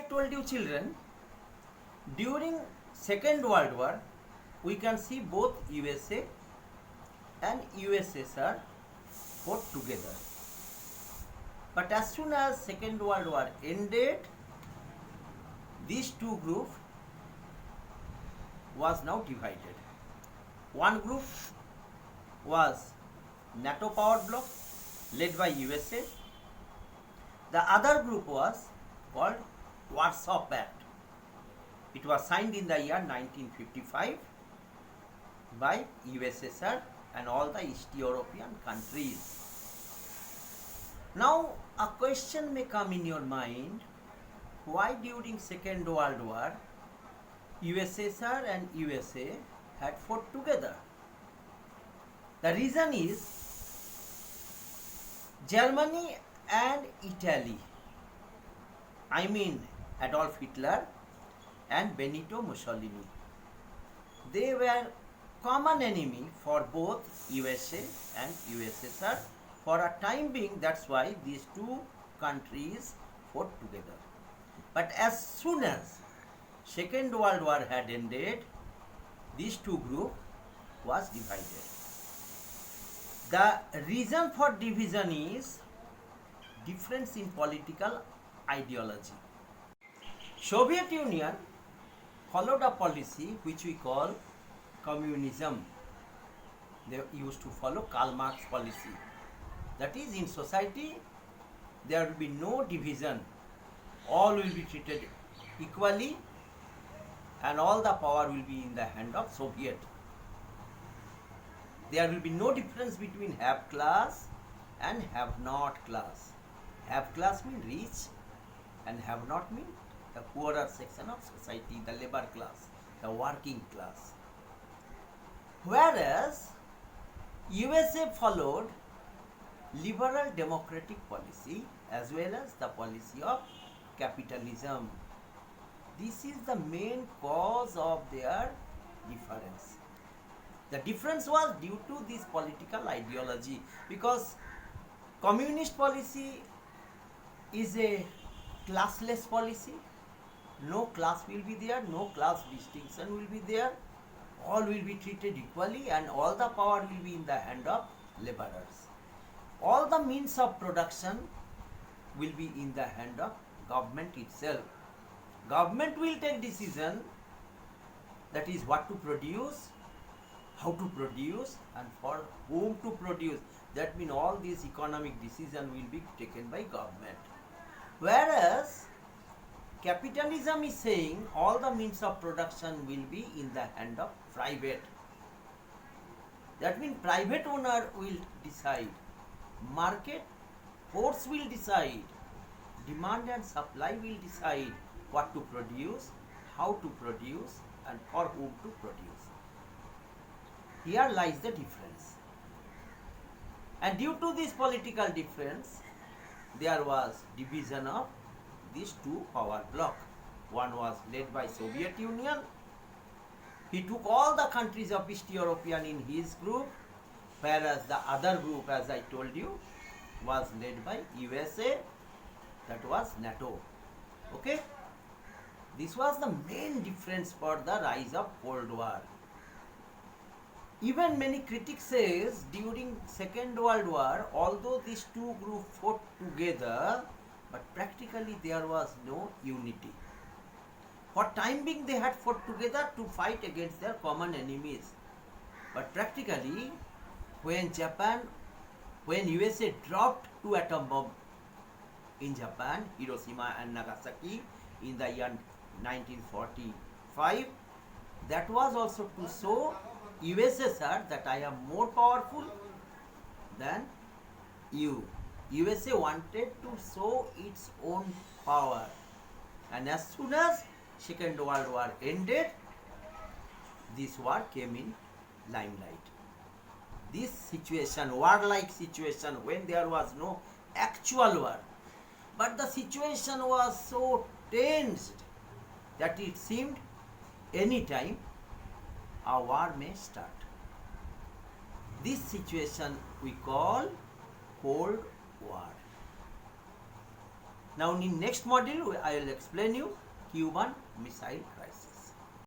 told you, children, during Second World War, we can see both USA and USSR fought together. But as soon as Second World War ended, these two groups was now divided. One group was NATO power bloc led by USA. The other group was called Warsaw Pact. It was signed in the year 1955 by USSR and all the East European countries. Now a question may come in your mind, why during Second World War USSR and USA had fought together? The reason is Germany and Italy, I mean Adolf Hitler and Benito Mussolini, they were common enemy for both USA and USSR for a time being. That's why these two countries fought together. But as soon as Second World War had ended, these two groups was divided. The reason for division is difference in political ideology. Soviet Union followed a policy which we call communism. They used to follow Karl Marx policy. That is, in society there will be no division. All will be treated equally and all the power will be in the hand of Soviet. There will be no difference between have class and have not class. Have class means rich and have not mean the poorer section of society, the labor class, the working class. Whereas USA followed liberal democratic policy as well as the policy of capitalism. This is the main cause of their difference. The difference was due to this political ideology, because communist policy is a classless policy. No class will be there, no class distinction will be there. All will be treated equally and all the power will be in the hand of laborers. All the means of production will be in the hand of government itself. Government will take decision, that is what to produce, how to produce and for whom to produce. That means all these economic decision will be taken by government. Whereas capitalism is saying all the means of production will be in the hand of private. That means private owner will decide, market force will decide, demand and supply will decide what to produce, how to produce and for whom to produce. Here lies the difference. And due to this political difference, there was division of these two power bloc. One was led by Soviet Union. He took all the countries of East European in his group, whereas the other group, as I told you, was led by USA, that was NATO. Okay? This was the main difference for the rise of Cold War. Even many critics says during Second World War, although these two groups fought together, but practically there was no unity. For time being they had fought together to fight against their common enemies. But practically when USA dropped two atom bombs in Japan, Hiroshima and Nagasaki in the year 1945, that was also to show USSR that I am more powerful than you. USA wanted to show its own power, and as soon as Second World War ended, this war came in limelight. This situation, warlike situation, when there was no actual war, but the situation was so tensed that it seemed any time a war may start. This situation we call Cold War. Now in next module I will explain you Cuban Missile Crisis.